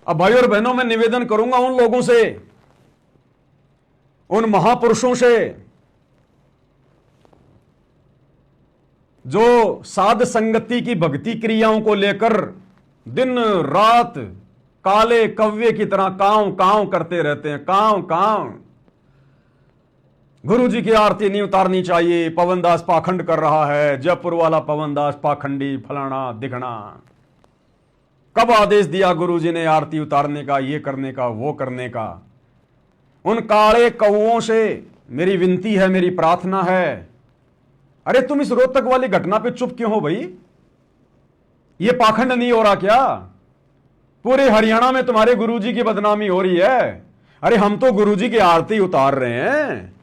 अब भाई और बहनों, मैं निवेदन करूंगा उन लोगों से, उन महापुरुषों से जो साध संगति की भक्ति क्रियाओं को लेकर दिन रात काले कव्वे की तरह कांव कांव करते रहते हैं, कांव कांव। गुरु जी की आरती नहीं उतारनी चाहिए, पवनदास पाखंड कर रहा है, जयपुर वाला पवनदास पाखंडी, फलाना दिखना। कब आदेश दिया गुरु जी ने आरती उतारने का, ये करने का, वो करने का? उन काले कौओं से मेरी विनती है, मेरी प्रार्थना है, अरे तुम इस रोहतक वाली घटना पे चुप क्यों हो भाई? ये पाखंड नहीं हो रहा क्या? पूरे हरियाणा में तुम्हारे गुरुजी की बदनामी हो रही है। अरे हम तो गुरुजी की आरती उतार रहे हैं,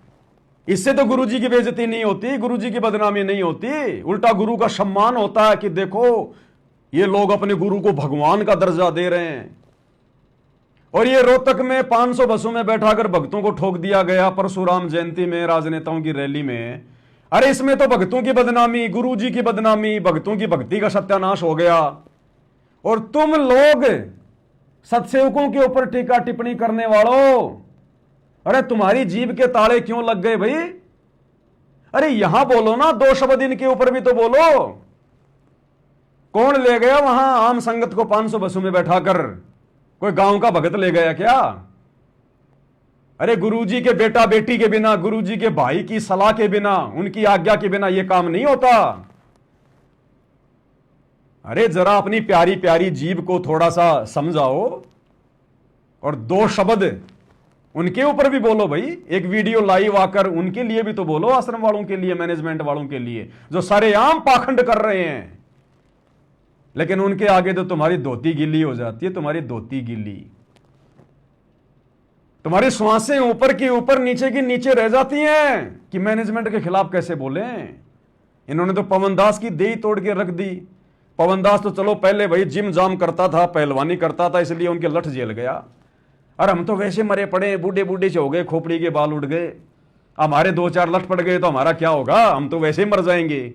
इससे तो गुरुजी की बेइज्जती नहीं होती, गुरुजी की बदनामी नहीं होती, उल्टा गुरु का सम्मान होता है कि देखो ये लोग अपने गुरु को भगवान का दर्जा दे रहे हैं। और ये रोहतक में 500 बसों में बैठाकर भक्तों को ठोक दिया गया परशुराम जयंती में, राजनेताओं की रैली में। अरे इसमें तो भक्तों की बदनामी, गुरुजी की बदनामी, भक्तों की भक्ति का सत्यानाश हो गया। और तुम लोग सत्सेवकों के ऊपर टीका टिप्पणी करने वालों, अरे तुम्हारी जीभ के ताले क्यों लग गए भाई? अरे यहां बोलो ना, 2 शब्द इनके ऊपर भी तो बोलो। कौन ले गया वहां आम संगत को 500 बसों में बैठाकर? कोई गांव का भगत ले गया क्या? अरे गुरुजी के बेटा बेटी के बिना, गुरुजी के भाई की सलाह के बिना, उनकी आज्ञा के बिना यह काम नहीं होता। अरे जरा अपनी प्यारी प्यारी जीभ को थोड़ा सा समझाओ और 2 शब्द उनके ऊपर भी बोलो भाई। एक वीडियो लाइव आकर उनके लिए भी तो बोलो, आश्रम वालों के लिए, मैनेजमेंट वालों के लिए, जो सरेआम पाखंड कर रहे हैं। लेकिन उनके आगे तो तुम्हारी धोती गीली हो जाती है, तुम्हारी धोती गीली, तुम्हारी श्वासें ऊपर की ऊपर नीचे की नीचे रह जाती हैं कि मैनेजमेंट के खिलाफ कैसे बोले। इन्होंने तो पवनदास की देही तोड़ के रख दी। पवनदास तो चलो पहले भाई जिम जाम करता था, पहलवानी करता था, इसलिए उनके लठ जेल गया। और हम तो वैसे मरे पड़े, बूढ़े बूढ़े से हो गए, खोपड़ी के बाल उड़ गए, हमारे 2-4 लठ पड़ गए तो हमारा क्या होगा? हम तो वैसे ही मर जाएंगे।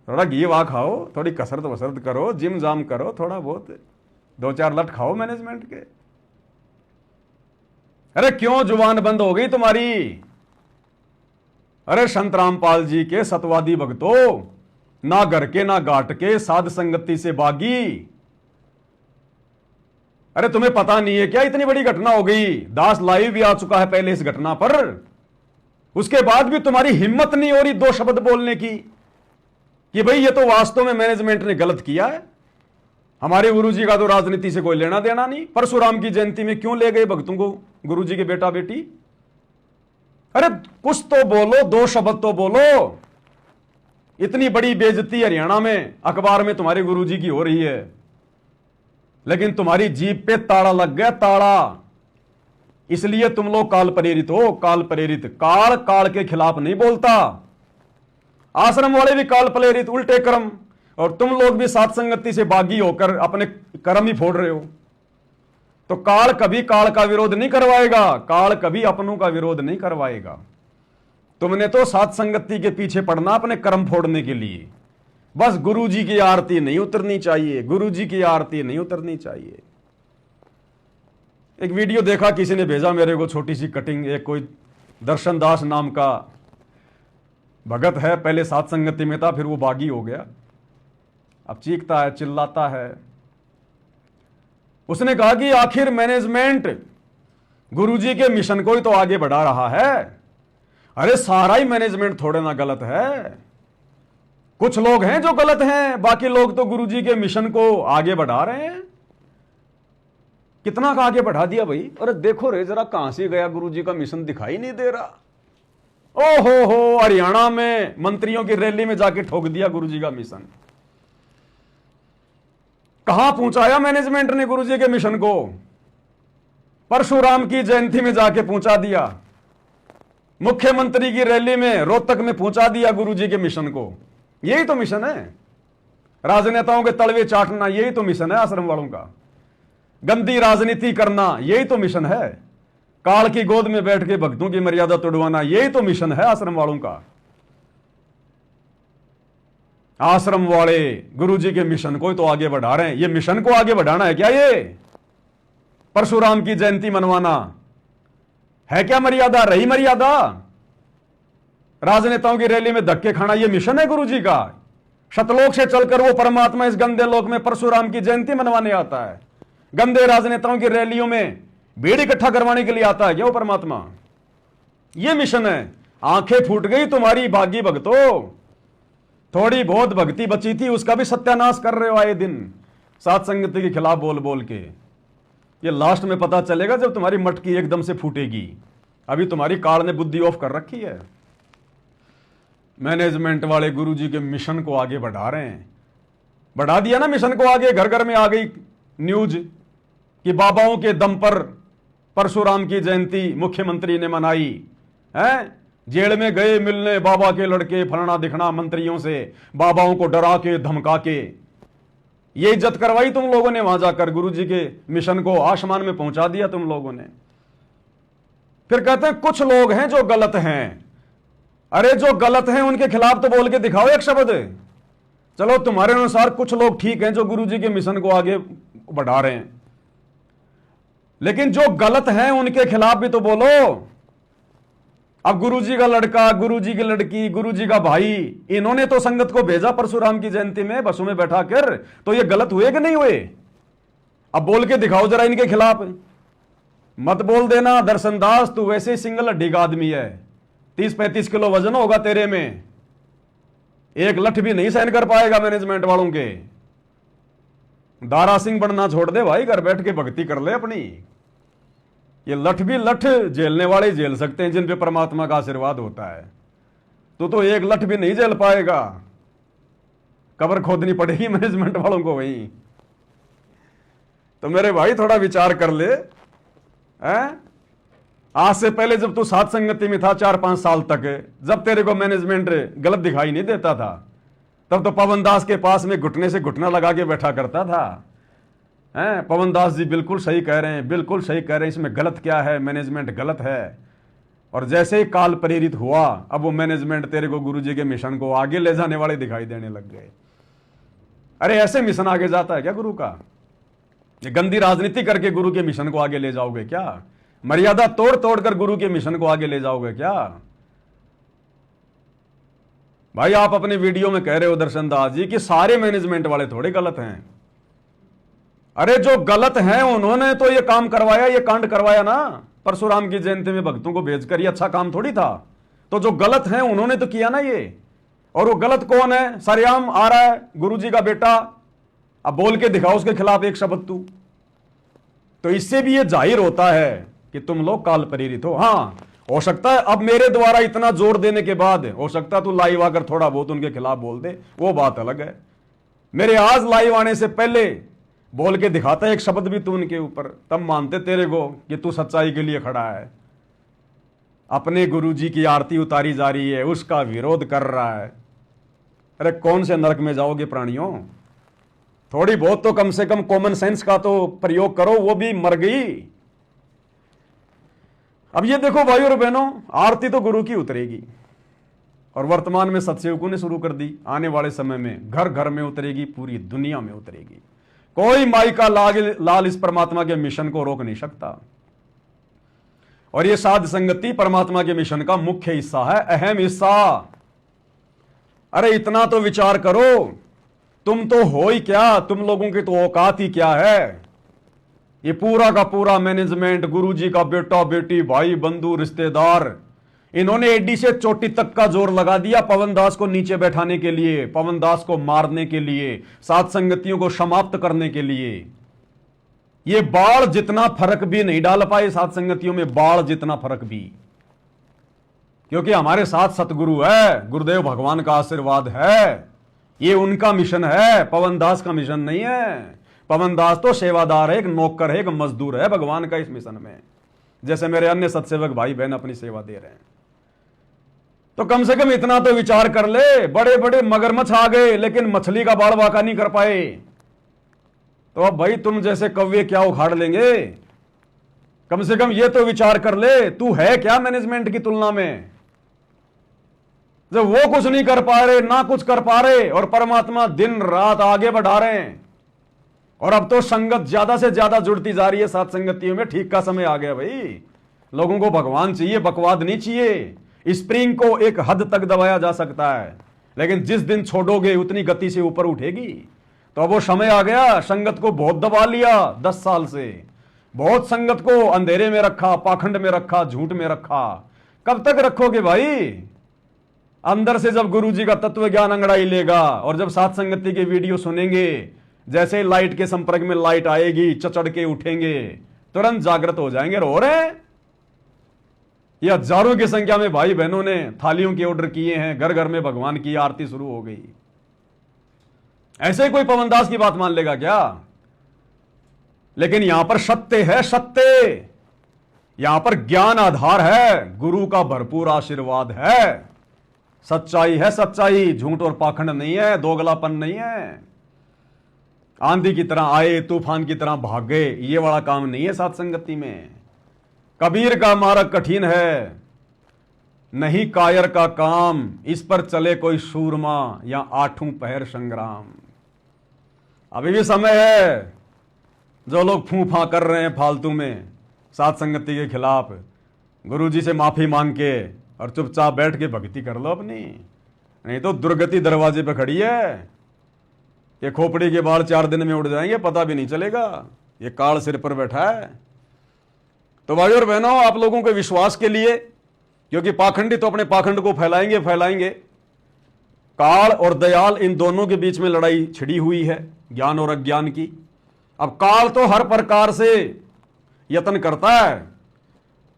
थोड़ा घी वा खाओ, थोड़ी कसरत वसरत करो, जिम जाम करो, थोड़ा बहुत 2-4 लठ खाओ मैनेजमेंट के। अरे क्यों जुबान बंद हो गई तुम्हारी? अरे संत रामपाल जी के सतवादी भक्तों, ना घर के ना घाट के, साध संगति से बागी। अरे तुम्हें पता नहीं है क्या इतनी बड़ी घटना हो गई? दास लाइव भी आ चुका है पहले इस घटना पर, उसके बाद भी तुम्हारी हिम्मत नहीं हो रही 2 शब्द बोलने की कि भाई ये तो वास्तव में मैनेजमेंट ने गलत किया है। हमारे गुरुजी का तो राजनीति से कोई लेना देना नहीं। परशुराम की जयंती में क्यों ले गए भक्तों को गुरुजी के बेटा बेटी? अरे कुछ तो बोलो, 2 शब्द तो बोलो। इतनी बड़ी बेइज्जती हरियाणा में अखबार में तुम्हारे गुरुजी की हो रही है, लेकिन तुम्हारी जीभ पे ताला लग गया, ताला। इसलिए तुम लोग काल प्रेरित हो, काल प्रेरित। काल काल के खिलाफ नहीं बोलता। आश्रम वाले भी काल प्रेरित, उल्टे कर्म, और तुम लोग भी साथ संगति से बागी होकर अपने कर्म ही फोड़ रहे हो। तो काल कभी काल का विरोध नहीं करवाएगा, काल कभी अपनों का विरोध नहीं करवाएगा। तुमने तो साथ संगति के पीछे पड़ना अपने कर्म फोड़ने के लिए। बस गुरुजी की आरती नहीं उतरनी चाहिए, गुरुजी की आरती नहीं उतरनी चाहिए। एक वीडियो देखा, किसी ने भेजा मेरे को, छोटी सी कटिंग। एक कोई दर्शन दास नाम का भगत है, पहले साथ संगति में था, फिर वो बागी हो गया, अब चीखता है, चिल्लाता है। उसने कहा कि आखिर मैनेजमेंट गुरुजी के मिशन को ही तो आगे बढ़ा रहा है। अरे सारा ही मैनेजमेंट थोड़े ना गलत है, कुछ लोग हैं जो गलत हैं, बाकी लोग तो गुरुजी के मिशन को आगे बढ़ा रहे हैं। कितना का आगे बढ़ा दिया भाई? अरे देखो रे जरा, कहां से गया गुरुजी का मिशन, दिखाई नहीं दे रहा। ओहो हो, हरियाणा में मंत्रियों की रैली में जाके ठोक दिया गुरुजी का मिशन। कहां पहुंचाया मैनेजमेंट ने गुरुजी के मिशन को? परशुराम की जयंती में जाके पहुंचा दिया, मुख्यमंत्री की रैली में रोहतक में पहुंचा दिया गुरुजी के मिशन को। यही तो मिशन है, राजनेताओं के तलवे चाटना, यही तो मिशन है आश्रम वालों का। गंदी राजनीति करना, यही तो मिशन है। काल की गोद में बैठ के भक्तों की मर्यादा तोड़वाना, यही तो मिशन है आश्रम वालों का। आश्रम वाले गुरुजी के मिशन को तो आगे बढ़ा रहे हैं। ये मिशन को आगे बढ़ाना है क्या? ये परशुराम की जयंती मनवाना है क्या मर्यादा? रही मर्यादा? राजनेताओं की रैली में धक्के खाना ये मिशन है गुरुजी का? शतलोक से चलकर वो परमात्मा इस गंदे लोक में परशुराम की जयंती मनवाने आता है? गंदे राजनेताओं की रैलियों में भीड़ इकट्ठा करवाने के लिए आता है क्या वो परमात्मा? ये मिशन है। आंखें फूट गई तुम्हारी भागी भक्तों। थोड़ी बहुत भक्ति बची थी उसका भी सत्यानाश कर रहे हो आए दिन सात संगति के खिलाफ बोल बोल के। ये लास्ट में पता चलेगा जब तुम्हारी मटकी एकदम से फूटेगी। अभी तुम्हारी कार ने बुद्धि ऑफ कर रखी है। मैनेजमेंट वाले गुरुजी के मिशन को आगे बढ़ा रहे हैं। बढ़ा दिया ना मिशन को आगे। घर घर में आ गई न्यूज कि बाबाओं के दम पर परशुराम की जयंती मुख्यमंत्री ने मनाई है। जेल में गए मिलने बाबा के लड़के फलाना दिखना मंत्रियों से, बाबाओं को डरा के धमका के ये इज्जत करवाई तुम लोगों ने। वहां जाकर गुरुजी के मिशन को आसमान में पहुंचा दिया तुम लोगों ने। फिर कहते हैं कुछ लोग हैं जो गलत हैं। अरे जो गलत हैं उनके खिलाफ तो बोल के दिखाओ एक शब्द। चलो तुम्हारे अनुसार कुछ लोग ठीक हैं जो गुरुजी के मिशन को आगे बढ़ा रहे हैं, लेकिन जो गलत हैं उनके खिलाफ भी तो बोलो। अब गुरुजी का लड़का, गुरुजी की लड़की, गुरुजी का भाई, इन्होंने तो संगत को भेजा परशुराम की जयंती में बसों में बैठा कर, तो ये गलत हुए कि नहीं हुए? अब बोल के दिखाओ जरा इनके खिलाफ। मत बोल देना दर्शन दास तू वैसे ही सिंगल हड्डी का आदमी है, 30-35 किलो वजन होगा तेरे में, एक लठ भी नहीं सहन कर पाएगा मैनेजमेंट वालों के। दारा सिंह बनना छोड़ दे भाई, घर बैठ के भक्ति कर ले अपनी। ये लठ भी लठ झेलने वाले झेल सकते हैं जिन पे परमात्मा का आशीर्वाद होता है। तो एक लठ भी नहीं झेल पाएगा, कब्र खोदनी पड़ेगी मैनेजमेंट वालों को वहीं। तो मेरे भाई थोड़ा विचार कर ले। आज से पहले जब तू सात संगति में था 4-5 साल तक, जब तेरे को मैनेजमेंट गलत दिखाई नहीं देता था, तब तो पवन दास के पास में घुटने से घुटना लगा के बैठा करता था। पवन दास जी बिल्कुल सही कह रहे हैं, बिल्कुल सही कह रहे हैं, इसमें गलत क्या है, मैनेजमेंट गलत है। और जैसे ही काल प्रेरित हुआ, अब वो मैनेजमेंट तेरे को गुरुजी के मिशन को आगे ले जाने वाले दिखाई देने लग गए। अरे ऐसे मिशन आगे जाता है क्या गुरु का? ये गंदी राजनीति करके गुरु के मिशन को आगे ले जाओगे क्या? मर्यादा तोड़ तोड़ कर गुरु के मिशन को आगे ले जाओगे क्या? भाई आप अपने वीडियो में कह रहे हो दर्शन दास जी कि सारे मैनेजमेंट वाले थोड़े गलत हैं। अरे जो गलत हैं उन्होंने तो ये काम करवाया, ये कांड करवाया ना परशुराम की जयंती में भक्तों को भेजकर। ये अच्छा काम थोड़ी था। तो जो गलत हैं उन्होंने तो किया ना ये। और वो गलत कौन है? सरेआम आ रहा है गुरुजी का बेटा, अब बोल के दिखाओ उसके खिलाफ एक शब्द तू। तो इससे भी ये जाहिर होता है कि तुम लोग काल प्रेरित हो। हाँ, हो सकता है अब मेरे द्वारा इतना जोर देने के बाद हो सकता है तू लाइव आकर थोड़ा बहुत उनके खिलाफ बोल दे, वो बात अलग है। मेरे आज लाइव आने से पहले बोल के दिखाता एक शब्द भी तू उनके ऊपर, तब मानते तेरे को कि तू सच्चाई के लिए खड़ा है। अपने गुरुजी की आरती उतारी जा रही है, उसका विरोध कर रहा है। अरे कौन से नरक में जाओगे प्राणियों? थोड़ी बहुत तो कम से कम कॉमन सेंस का तो प्रयोग करो, वो भी मर गई। अब ये देखो भाई और बहनों, आरती तो गुरु की उतरेगी और वर्तमान में सत्सेवकों ने शुरू कर दी। आने वाले समय में घर घर में उतरेगी, पूरी दुनिया में उतरेगी। कोई माई का लाल इस परमात्मा के मिशन को रोक नहीं सकता। और ये साध संगति परमात्मा के मिशन का मुख्य हिस्सा है, अहम हिस्सा। अरे इतना तो विचार करो, तुम तो हो ही क्या, तुम लोगों की तो औकात ही क्या है। ये पूरा का पूरा मैनेजमेंट, गुरुजी का बेटा बेटी भाई बंधु रिश्तेदार, इन्होंने एडी से चोटी तक का जोर लगा दिया पवन दास को नीचे बैठाने के लिए, पवन दास को मारने के लिए, सात संगतियों को समाप्त करने के लिए। ये बाढ़ जितना फर्क भी नहीं डाल पाए सात संगतियों में, बाढ़ जितना फर्क भी, क्योंकि हमारे साथ सतगुरु है, गुरुदेव भगवान का आशीर्वाद है। ये उनका मिशन है, पवन दास का मिशन नहीं है। पवन दास तो सेवादार है, एक नौकर है, एक मजदूर है भगवान का इस मिशन में, जैसे मेरे अन्य सत्सेवक भाई बहन अपनी सेवा दे रहे हैं। तो कम से कम इतना तो विचार कर ले। बड़े बड़े मगरमच्छ आ गए लेकिन मछली का बाड़ वाका नहीं कर पाए, तो अब भाई तुम जैसे कौवे क्या उखाड़ लेंगे? कम से कम ये तो विचार कर ले, तू है क्या मैनेजमेंट की तुलना में? जब वो कुछ नहीं कर पा रहे, ना कुछ कर पा रहे, और परमात्मा दिन रात आगे बढ़ा रहे हैं। और अब तो संगत ज्यादा से ज्यादा जुड़ती जा रही है साथ संगतियों में। ठीक का समय आ गया भाई, लोगों को भगवान चाहिए, बकवाद नहीं चाहिए। स्प्रिंग को एक हद तक दबाया जा सकता है, लेकिन जिस दिन छोड़ोगे उतनी गति से ऊपर उठेगी। तो अब वो समय आ गया। संगत को बहुत दबा लिया 10 साल से, बहुत संगत को अंधेरे में रखा, पाखंड में रखा, झूठ में रखा। कब तक रखोगे भाई? अंदर से जब गुरु जी का तत्व ज्ञान अंगड़ाई लेगा और जब साथ संगति के वीडियो सुनेंगे, जैसे लाइट के संपर्क में लाइट आएगी, चचड़ के उठेंगे, तुरंत जागृत हो जाएंगे। रो रहे हैं ये हजारों की संख्या में भाई बहनों ने थालियों के ऑर्डर किए हैं, घर घर में भगवान की आरती शुरू हो गई। ऐसे ही कोई पवनदास की बात मान लेगा क्या? लेकिन यहां पर सत्य है, सत्य। यहां पर ज्ञान आधार है, गुरु का भरपूर आशीर्वाद है, सच्चाई है, सच्चाई। झूठ और पाखंड नहीं है, दोगलापन नहीं है। आंधी की तरह आए, तूफान की तरह भागे, ये वाला काम नहीं है साथ संगति में। कबीर का मार्ग कठिन है, नहीं कायर का काम, इस पर चले कोई सूरमा या आठों पहर संग्राम। अभी भी समय है। जो लोग फूफा कर रहे हैं फालतू में साथ संगति के खिलाफ, गुरुजी से माफी मांग के और चुपचाप बैठ के भक्ति कर लो अपनी, नहीं तो दुर्गति दरवाजे पे खड़ी है। ये खोपड़ी के बाल 4 दिन में उड़ जाएंगे, पता भी नहीं चलेगा। ये काल सिर पर बैठा है। तो भाई और बहनों, आप लोगों के विश्वास के लिए, क्योंकि पाखंडी तो अपने पाखंड को फैलाएंगे फैलाएंगे, काल और दयाल इन दोनों के बीच में लड़ाई छिड़ी हुई है, ज्ञान और अज्ञान की। अब काल तो हर प्रकार से यत्न करता है,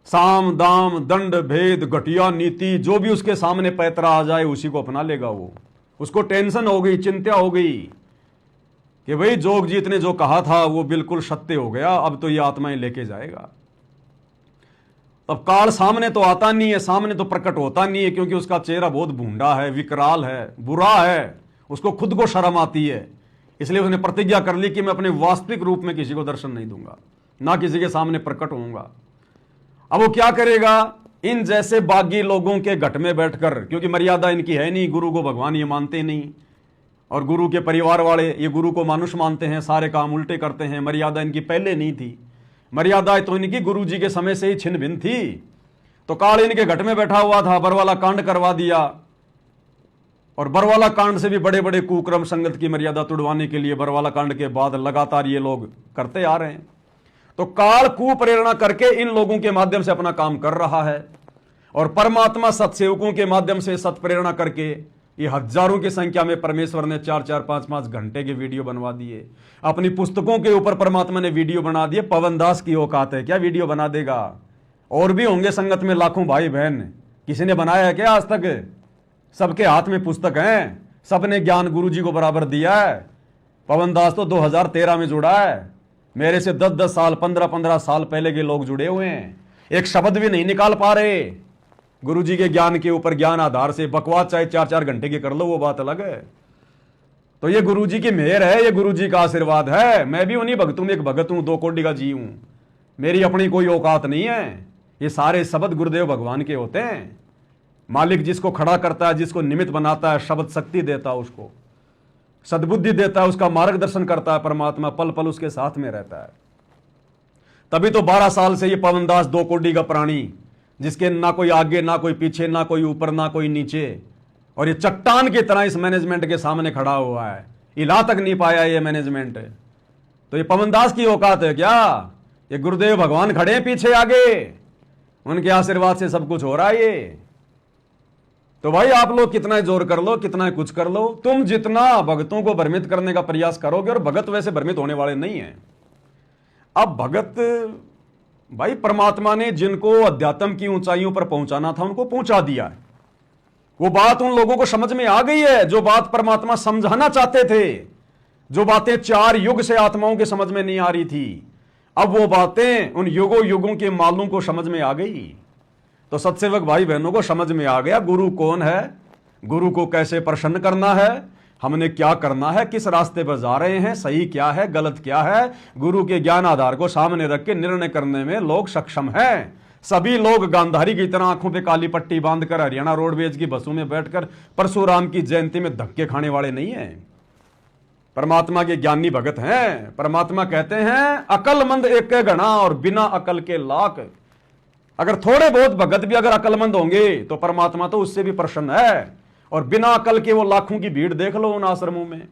साम दाम दंड भेद घटिया नीति, जो भी उसके सामने पैतरा आ जाए उसी को अपना लेगा वो। उसको टेंशन हो गई, चिंता हो गई कि भाई जोगजीत ने जो कहा था वो बिल्कुल सत्य हो गया, अब तो ये आत्माएं लेके जाएगा। तब काल सामने तो आता नहीं है, सामने तो प्रकट होता नहीं है, क्योंकि उसका चेहरा बहुत भूंडा है, विकराल है, बुरा है, उसको खुद को शर्म आती है। इसलिए उसने प्रतिज्ञा कर ली कि मैं अपने वास्तविक रूप में किसी को दर्शन नहीं दूंगा, ना किसी के सामने प्रकट होऊंगा। अब वो क्या करेगा? इन जैसे बागी लोगों के घट में बैठकर, क्योंकि मर्यादा इनकी है नहीं, गुरु को भगवान ये मानते नहीं, और गुरु के परिवार वाले ये गुरु को मानुष मानते हैं, सारे काम उल्टे करते हैं। मर्यादा इनकी पहले नहीं थी, मर्यादा तो इनकी गुरु जी के समय से ही छिन्न भिन्न थी। तो काल इनके घट में बैठा हुआ था, बरवाला कांड करवा दिया, और बरवाला कांड से भी बड़े बड़े कुक्रम संगत की मर्यादा तुड़वाने के लिए बरवाला कांड के बाद लगातार ये लोग करते आ रहे हैं। तो काल कुप्रेरणा करके इन लोगों के माध्यम से अपना काम कर रहा है, और परमात्मा सत्सेवकों के माध्यम से सत्प्रेरणा करके ये हजारों की संख्या में परमेश्वर ने 4-4, 5-5 घंटे के वीडियो बनवा दिए। अपनी पुस्तकों के ऊपर परमात्मा ने वीडियो बना दिए। पवनदास की औकात है क्या वीडियो बना देगा? और भी होंगे संगत में लाखों भाई बहन, किसी ने बनाया है क्या आज तक? सबके हाथ में पुस्तक हैं, सबने ज्ञान गुरु जी को बराबर दिया है। पवनदास तो 2013 में जुड़ा है, मेरे से 10-10 साल 15-15 साल पहले के लोग जुड़े हुए हैं। एक शब्द भी नहीं निकाल पा रहे गुरु जी के ज्ञान के ऊपर। ज्ञान आधार से बकवास चाहे 4-4 घंटे की कर लो, वो बात अलग है। तो ये गुरु जी की मेहर है, ये गुरु जी का आशीर्वाद है। मैं भी उन्हीं भक्तों में एक भगत हूं, 2 कोटि का जी हूं, मेरी अपनी कोई औकात नहीं है। ये सारे शब्द गुरुदेव भगवान के होते हैं। मालिक जिसको खड़ा करता है, जिसको निमित्त बनाता है, शब्द शक्ति देता है, उसको सद्बुद्धि देता है, उसका मार्गदर्शन करता है परमात्मा, पल पल उसके साथ में रहता है। तभी तो 12 साल से ये पवनदास 2 कोटि का प्राणी, जिसके ना कोई आगे ना कोई पीछे, ना कोई ऊपर ना कोई नीचे, और ये चट्टान की तरह इस मैनेजमेंट के सामने खड़ा हुआ है। हिला तक नहीं पाया ये मैनेजमेंट। तो ये पवनदास की औकात है क्या? ये गुरुदेव भगवान खड़े हैं पीछे आगे, उनके आशीर्वाद से सब कुछ हो रहा है ये। तो भाई आप लोग कितना जोर कर लो, कितना कुछ कर लो, तुम जितना भगतों को भ्रमित करने का प्रयास करोगे, और भगत वैसे भ्रमित होने वाले नहीं है। अब भगत भाई परमात्मा ने जिनको अध्यात्म की ऊंचाइयों पर पहुंचाना था उनको पहुंचा दिया है। वो बात उन लोगों को समझ में आ गई है जो बात परमात्मा समझाना चाहते थे, जो बातें 4 युग से आत्माओं के समझ में नहीं आ रही थी। अब वो बातें उन युगों युगों के मालूम को समझ में आ गई। तो सत्सेवक भाई बहनों को समझ में आ गया गुरु कौन है, गुरु को कैसे प्रसन्न करना है, हमने क्या करना है, किस रास्ते पर जा रहे हैं, सही क्या है गलत क्या है। गुरु के ज्ञान आधार को सामने रख के निर्णय करने में लोग सक्षम हैं। सभी लोग गांधारी की तरह आंखों पे काली पट्टी बांधकर हरियाणा रोडवेज की बसों में बैठकर परशुराम की जयंती में धक्के खाने वाले नहीं हैं। परमात्मा के ज्ञानी भगत हैं। परमात्मा कहते हैं अकलमंद एक गणा और बिना अकल के लाख। अगर थोड़े बहुत भगत भी अगर अकलमंद होंगे तो परमात्मा तो उससे भी प्रसन्न है। और बिना अकल के वो लाखों की भीड़ देख लो उन आश्रमों में,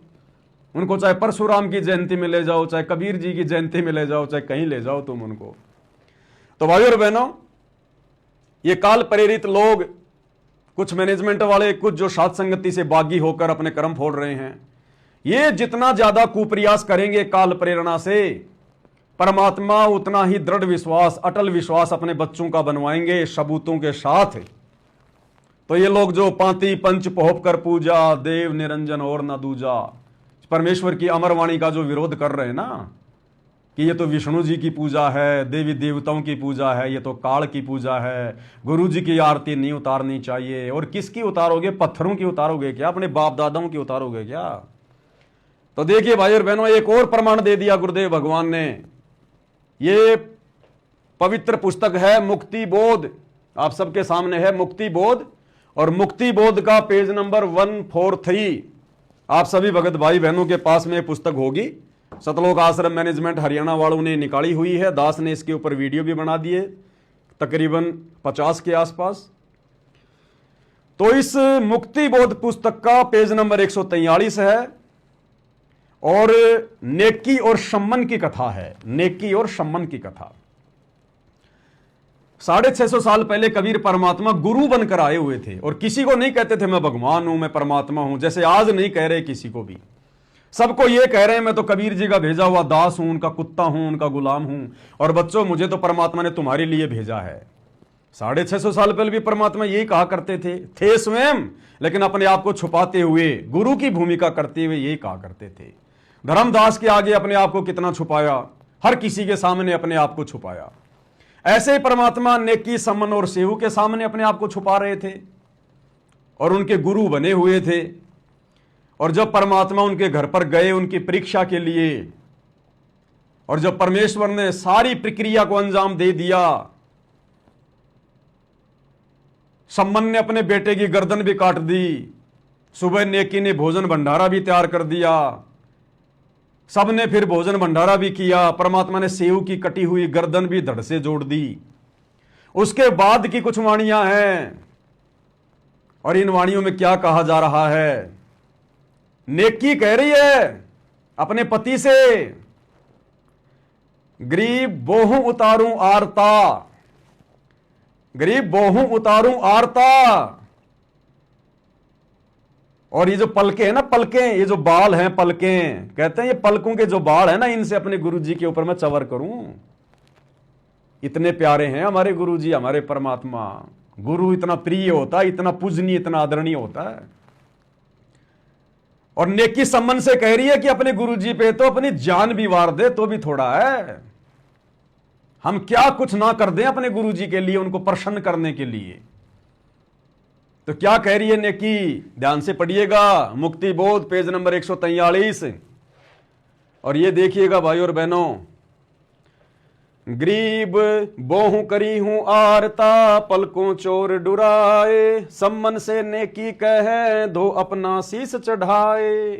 उनको चाहे परशुराम की जयंती में ले जाओ, चाहे कबीर जी की जयंती में ले जाओ, चाहे कहीं ले जाओ तुम उनको। तो भाइयों और बहनों, ये काल प्रेरित लोग, कुछ मैनेजमेंट वाले, कुछ जो साध संगति से बागी होकर अपने कर्म फोड़ रहे हैं, ये जितना ज्यादा कुप्रयास करेंगे काल प्रेरणा से, परमात्मा उतना ही दृढ़ विश्वास, अटल विश्वास अपने बच्चों का बनवाएंगे सबूतों के साथ। तो ये लोग जो पांति पंच पोहप कर पूजा, देव निरंजन और न दूजा, परमेश्वर की अमरवाणी का जो विरोध कर रहे हैं ना, कि ये तो विष्णु जी की पूजा है, देवी देवताओं की पूजा है, ये तो काल की पूजा है, गुरु जी की आरती नहीं उतारनी चाहिए। और किसकी उतारोगे? पत्थरों की उतारोगे क्या? अपने बाप दादाओं की उतारोगे क्या? तो देखिए भाई और बहनों, एक और प्रमाण दे दिया गुरुदेव भगवान ने। ये पवित्र पुस्तक है मुक्ति बोध, आप सबके सामने है मुक्ति बोध। और मुक्ति बोध का पेज नंबर 143 आप सभी भगत भाई बहनों के पास में पुस्तक होगी। सतलोक आश्रम मैनेजमेंट हरियाणा वालों ने निकाली हुई है। दास ने इसके ऊपर वीडियो भी बना दिए, तकरीबन 50 के आसपास। तो इस मुक्ति बोध पुस्तक का पेज नंबर 143 है और नेकी और सम्मन की कथा है। नेकी और सम्मन की कथा। 650 साल पहले कबीर परमात्मा गुरु बनकर आए हुए थे और किसी को नहीं कहते थे मैं भगवान हूं, मैं परमात्मा हूं, जैसे आज नहीं कह रहे किसी को भी। सबको ये कह रहे हैं मैं तो कबीर जी का भेजा हुआ दास हूं, उनका कुत्ता हूं, उनका गुलाम हूं, और बच्चों मुझे तो परमात्मा ने तुम्हारे लिए भेजा है। 650 साल पहले भी परमात्मा यही कहा करते थे स्वयं, लेकिन अपने आप को छुपाते हुए, गुरु की भूमिका करते हुए यही कहा करते थे। धर्मदास के आगे अपने आप को कितना छुपाया, हर किसी के सामने अपने आप को छुपाया। ऐसे ही परमात्मा नेकी, सम्मन और सेवु के सामने अपने आप को छुपा रहे थे और उनके गुरु बने हुए थे। और जब परमात्मा उनके घर पर गए उनकी परीक्षा के लिए, और जब परमेश्वर ने सारी प्रक्रिया को अंजाम दे दिया, सम्मन ने अपने बेटे की गर्दन भी काट दी, सुबह नेकी ने भोजन भंडारा भी तैयार कर दिया, सबने फिर भोजन भंडारा भी किया, परमात्मा ने सेव की कटी हुई गर्दन भी धड़ से जोड़ दी। उसके बाद की कुछ वाणियां हैं और इन वाणियों में क्या कहा जा रहा है। नेकी कह रही है अपने पति से, गरीब बोहूं उतारूं आरता, गरीब बोहूं उतारूं आरता। और ये जो पलके हैं ना, पलके, ये जो बाल हैं पलके, कहते हैं ये पलकों के जो बाल हैं ना, इनसे अपने गुरु जी के ऊपर मैं चवर करूं। इतने प्यारे हैं हमारे गुरु जी, हमारे परमात्मा। गुरु इतना प्रिय होता है, इतना पूजनीय, इतना आदरणीय होता है। और नेकी सम्मन से कह रही है कि अपने गुरु जी पे तो अपनी जान भी वार दे तो भी थोड़ा है। हम क्या कुछ ना कर दें अपने गुरु जी के लिए, उनको प्रसन्न करने के लिए। तो क्या कह रही है नेकी, ध्यान से पढ़िएगा। मुक्ति बोध पेज नंबर 143 और ये देखिएगा भाई और बहनों। गरीब बोहू करी हूं आरता, पलकों चोर डुराए, सम्मन से नेकी कहे धो अपना शीश चढ़ाए।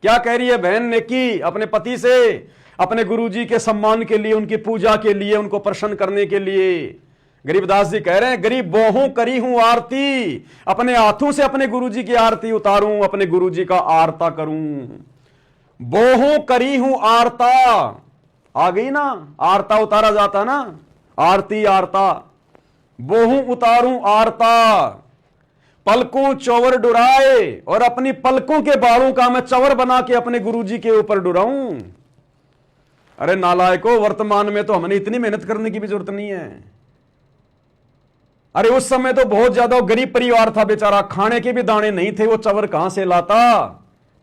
क्या कह रही है बहन नेकी अपने पति से, अपने गुरुजी के सम्मान के लिए, उनकी पूजा के लिए, उनको प्रसन्न करने के लिए। गरीबदास जी कह रहे हैं गरीब बोहू करी हूं आरती, अपने हाथों से अपने गुरुजी की आरती उतारूं, अपने गुरुजी का आरता करूं। बोहू करी हूं आरता, आ गई ना, आरता उतारा जाता ना, आरती आरता। बोहू उतारूं आरता, पलकों चौवर डुराए, और अपनी पलकों के बालों का मैं चवर बना के अपने गुरुजी के ऊपर डुराऊं। अरे नालायको, वर्तमान में तो हमने इतनी मेहनत करने की भी जरूरत नहीं है। अरे उस समय तो बहुत ज्यादा गरीब परिवार था बेचारा, खाने के भी दाने नहीं थे, वो चवर कहां से लाता,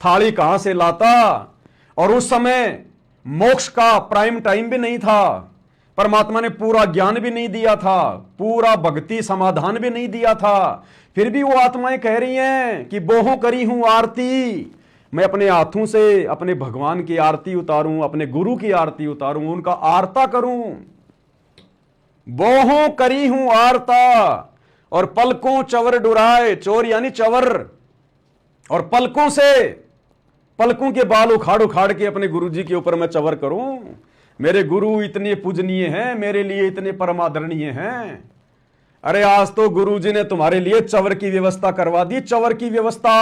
थाली कहां से लाता। और उस समय मोक्ष का प्राइम टाइम भी नहीं था, परमात्मा ने पूरा ज्ञान भी नहीं दिया था, पूरा भक्ति समाधान भी नहीं दिया था। फिर भी वो आत्माएं कह रही हैं कि बोहो करी हूं आरती, मैं अपने हाथों से अपने भगवान की आरती उतारूं, अपने गुरु की आरती उतारूं, उनका आरता करूं। बोहों करी हूं आरता और पलकों चवर डुराए, चोर यानी चवर, और पलकों से, पलकों के बाल उखाड़ उखाड़ के अपने गुरुजी के ऊपर मैं चवर करूं। मेरे गुरु इतने पूजनीय हैं, मेरे लिए इतने परमादरणीय हैं। अरे आज तो गुरुजी ने तुम्हारे लिए चवर की व्यवस्था करवा दी, चवर की व्यवस्था।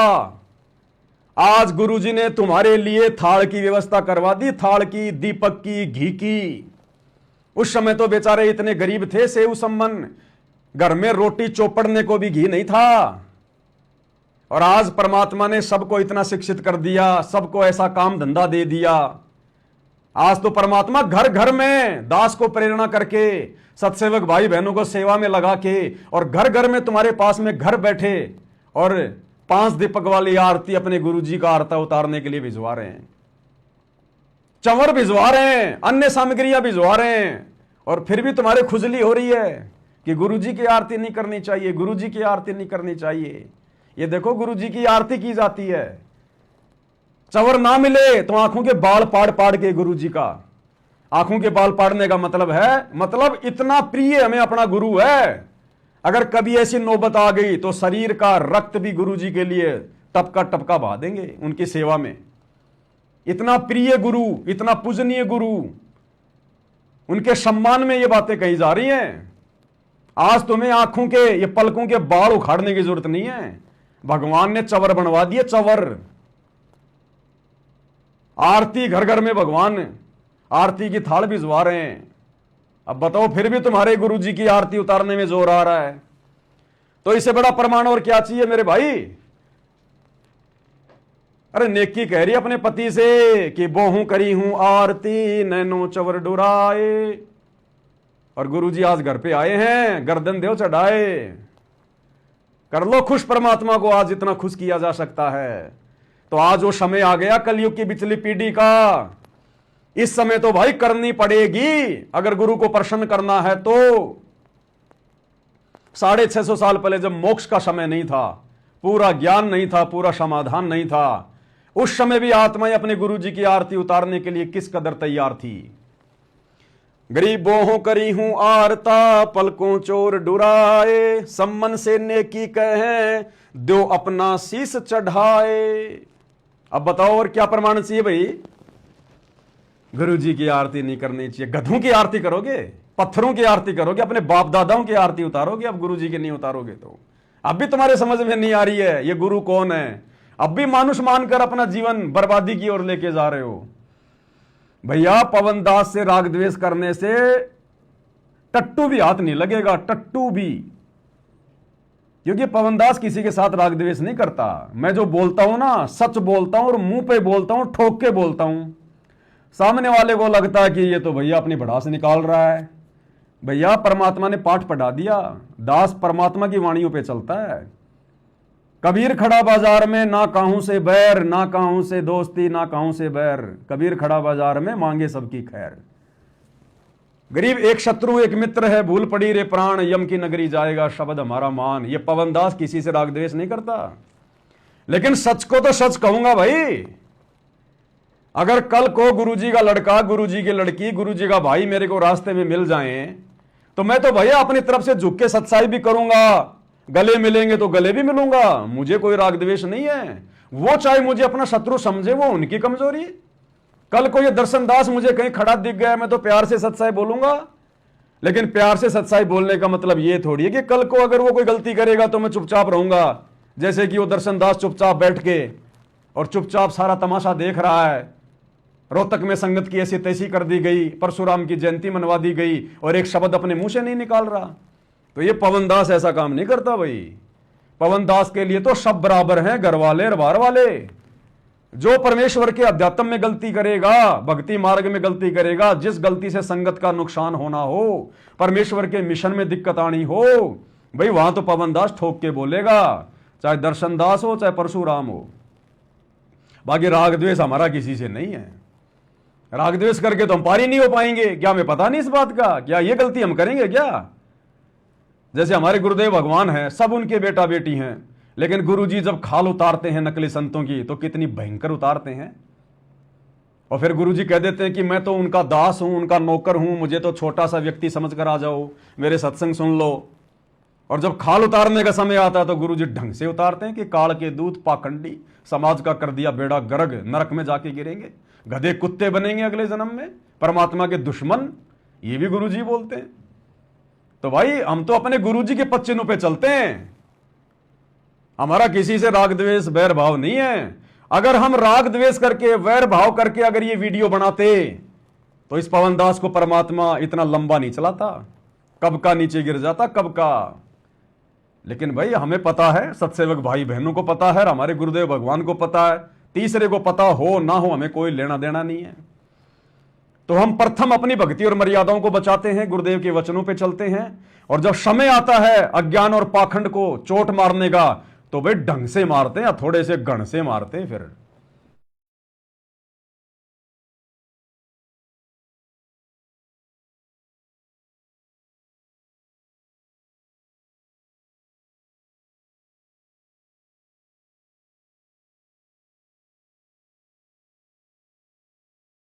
आज गुरुजी ने तुम्हारे लिए थाल की व्यवस्था करवा दी, थाल की, दीपक की, घी की। उस समय तो बेचारे इतने गरीब थे, सेव सम्मन, घर में रोटी चौपड़ने को भी घी नहीं था। और आज परमात्मा ने सबको इतना शिक्षित कर दिया, सबको ऐसा काम धंधा दे दिया। आज तो परमात्मा घर घर में दास को प्रेरणा करके, सत्सेवक भाई बहनों को सेवा में लगा के, और घर घर में तुम्हारे पास में घर बैठे और 5 दीपक वाली आरती अपने गुरुजी का आरता उतारने के लिए भिजवा रहे हैं, चंवर भिजवा रहे हैं, अन्य सामग्रियां भिजवा रहे हैं। और फिर भी तुम्हारे खुजली हो रही है कि गुरुजी की आरती नहीं करनी चाहिए, गुरुजी की आरती नहीं करनी चाहिए। ये देखो गुरुजी की आरती की जाती है। चंवर ना मिले तो आंखों के बाल पाड़ पाड़ के गुरुजी का, आंखों के बाल पाड़ने का मतलब है, मतलब इतना प्रिय हमें अपना गुरु है। अगर कभी ऐसी नौबत आ गई तो शरीर का रक्त भी गुरुजी के लिए टपका टपका बहा देंगे उनकी सेवा में। इतना प्रिय गुरु, इतना पूजनीय गुरु, उनके सम्मान में ये बातें कही जा रही हैं। आज तुम्हें आंखों के, ये पलकों के बाल उखाड़ने की जरूरत नहीं है, भगवान ने चंवर बनवा दिए, चंवर। आरती घर घर में भगवान आरती की थाल भिजवा रहे हैं। अब बताओ फिर भी तुम्हारे गुरुजी की आरती उतारने में जोर आ रहा है, तो इससे बड़ा प्रमाण और क्या चाहिए मेरे भाई। अरे नेकी कह रही अपने पति से कि बोहूं करी हूं आरती, नैनो चंवर डुराए। और गुरुजी आज घर पे आए हैं, गर्दन देव चढ़ाए। कर लो खुश परमात्मा को, आज इतना खुश किया जा सकता है। तो आज वो समय आ गया कलयुग की पिछली पीढ़ी का। इस समय तो भाई करनी पड़ेगी, अगर गुरु को प्रसन्न करना है तो। 650 साल पहले जब मोक्ष का समय नहीं था, पूरा ज्ञान नहीं था, पूरा समाधान नहीं था, उस समय भी आत्माएं अपने गुरुजी की आरती उतारने के लिए किस कदर तैयार थी। गरीबों हो करी हूं आरता, पलकों चोर डुराए, सम्मन से नेकी कहें, दो अपना शीस चढ़ाए। अब बताओ और क्या प्रमाण चाहिए भाई। गुरुजी की आरती नहीं करनी चाहिए, गधों की आरती करोगे, पत्थरों की आरती करोगे, अपने बाप दादाओं की आरती उतारोगे, अब गुरुजी की नहीं उतारोगे तो। अब भी तुम्हारे समझ में नहीं आ रही है ये गुरु कौन है, अब भी मानुष मानकर अपना जीवन बर्बादी की ओर लेके जा रहे हो। भैया पवन दास से राग द्वेष करने से टट्टू भी हाथ नहीं लगेगा, टट्टू भी, क्योंकि पवन दास किसी के साथ राग द्वेष नहीं करता। मैं जो बोलता हूं ना, सच बोलता हूं और मुंह पे बोलता हूं, ठोक के बोलता हूं। सामने वाले को लगता है कि ये तो भैया अपनी भड़ास निकाल रहा है। भैया परमात्मा ने पाठ पढ़ा दिया, दास परमात्मा की वाणियों पे चलता है। कबीर खड़ा बाजार में, ना काहू से बैर, ना काहू से दोस्ती, ना काहू से बैर। कबीर खड़ा बाजार में, मांगे सबकी खैर। गरीब एक शत्रु एक मित्र है, भूल पड़ी रे प्राण, यम की नगरी जाएगा शब्द हमारा मान। ये पवन दास किसी से राग द्वेष नहीं करता, लेकिन सच को तो सच कहूंगा भाई। अगर कल को गुरुजी का लड़का, गुरुजी की लड़की, गुरुजी का भाई मेरे को रास्ते में मिल जाएं, तो मैं तो भैया अपनी तरफ से झुक के सच्चाई भी करूंगा, गले मिलेंगे तो गले भी मिलूंगा। मुझे कोई राग द्वेष नहीं है। वो चाहे मुझे अपना शत्रु समझे, वो उनकी कमजोरी। कल को ये दर्शन दास मुझे कहीं खड़ा दिख गया, मैं तो प्यार से सच्चाई बोलूंगा। लेकिन प्यार से सच्चाई बोलने का मतलब ये थोड़ी है कि कल को अगर वो कोई गलती करेगा तो मैं चुपचाप रहूंगा, जैसे कि वो दर्शन दास चुपचाप बैठ के और चुपचाप सारा तमाशा देख रहा है। रोहतक में संगत की ऐसी तैसी कर दी गई, परशुराम की जयंती मनवा दी गई, और एक शब्द अपने मुंह से नहीं निकाल रहा। तो ये पवन दास ऐसा काम नहीं करता भाई। पवन दास के लिए तो सब बराबर हैं, घर वाले और बाहर वाले। जो परमेश्वर के अध्यात्म में गलती करेगा, भक्ति मार्ग में गलती करेगा, जिस गलती से संगत का नुकसान होना हो, परमेश्वर के मिशन में दिक्कत आनी हो, भाई वहां तो पवन दास ठोक के बोलेगा, चाहे दर्शन दास हो चाहे परशुराम हो। बाकी राग द्वेष हमारा किसी से नहीं है। राग द्वेष करके तो हम पारी नहीं हो पाएंगे। क्या हमें पता नहीं इस बात का? क्या ये गलती हम करेंगे क्या? जैसे हमारे गुरुदेव भगवान हैं, सब उनके बेटा बेटी हैं, लेकिन गुरुजी जब खाल उतारते हैं नकली संतों की तो कितनी भयंकर उतारते हैं। और फिर गुरुजी कह देते हैं कि मैं तो उनका दास हूं, उनका नौकर हूं, मुझे तो छोटा सा व्यक्ति समझकर आ जाओ, मेरे सत्संग सुन लो। और जब खाल उतारने का समय आता है तो गुरुजी ढंग से उतारते हैं कि काल के दूत पाखंडी, समाज का कर दिया बेड़ा गर्क, नरक में जाके गिरेंगे, गधे कुत्ते बनेंगे अगले जन्म में, परमात्मा के दुश्मन, ये भी गुरुजी बोलते हैं। तो भाई हम तो अपने गुरुजी के पद चिन्हों पे चलते हैं, हमारा किसी से राग द्वेष बैर भाव नहीं है। अगर हम राग द्वेष करके वैर भाव करके अगर ये वीडियो बनाते तो इस पवन दास को परमात्मा इतना लंबा नहीं चलाता, कब का नीचे गिर जाता, कब का। लेकिन भाई हमें पता है, सत्सेवक भाई बहनों को पता है, हमारे गुरुदेव भगवान को पता है, तीसरे को पता हो ना हो हमें कोई लेना देना नहीं है। तो हम प्रथम अपनी भक्ति और मर्यादाओं को बचाते हैं, गुरुदेव के वचनों पे चलते हैं, और जब समय आता है अज्ञान और पाखंड को चोट मारने का तो भाई ढंग से मारते हैं या थोड़े से गण से मारते हैं फिर।